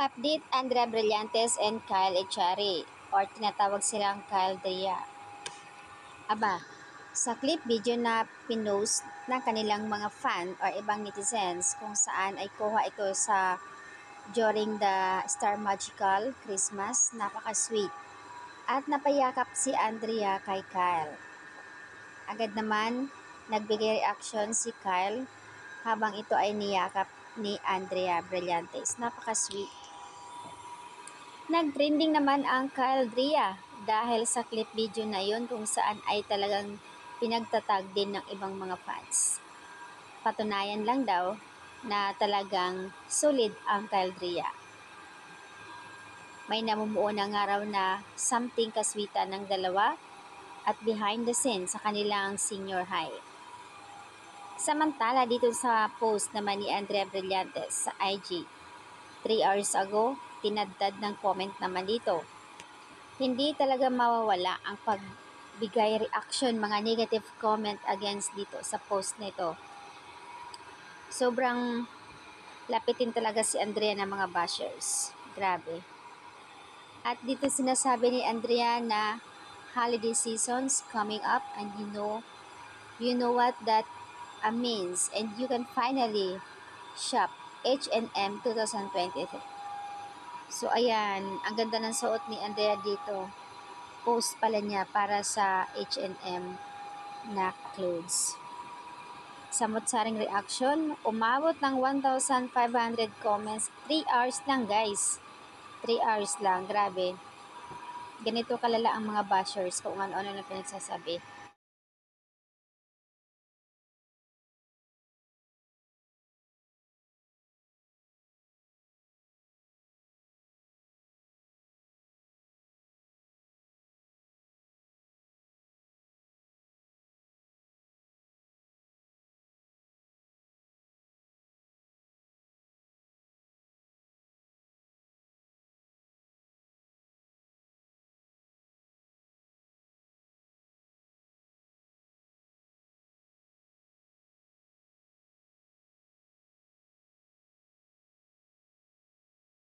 Update Andrea Brillantes and Kyle Echari or tinatawag silang Kyle Drea. Aba, sa clip video na pinost ng kanilang mga fan or ibang netizens kung saan ay kuha ito sa during the Star Magical Christmas, napaka-sweet. At napayakap si Andrea kay Kyle. Agad naman nagbigay reaction si Kyle habang ito ay niyakap ni Andrea Brillantes. Napaka-sweet. Nag-trending naman ang Kyle Drea dahil sa clip video na yon kung saan ay talagang pinagtatag din ng ibang mga fans. Patunayan lang daw na talagang solid ang Kyle Drea. May namumuo na nga raw na something kaswitan ng dalawa at behind the scenes sa kanilang senior high. Samantala dito sa post naman ni Andrea Brillantes sa IG, 3 hours ago, tinadtad ng comment naman dito. Hindi talaga mawawala ang pagbigay reaction, mga negative comment against dito sa post nito. Sobrang lapitin talaga si Andrea ng mga bashers. Grabe. At dito sinasabi ni Andrea na holiday seasons coming up and you know what that means, and you can finally shop H&M 2023. So ayan, ang ganda ng suot ni Andrea dito. Post pala niya para sa H&M na clothes. Samot-saring reaction, umabot ng 1,500 comments. 3 hours lang guys. 3 hours lang, grabe. Ganito kalala ang mga bashers kung ano-ano na pinagsasabi.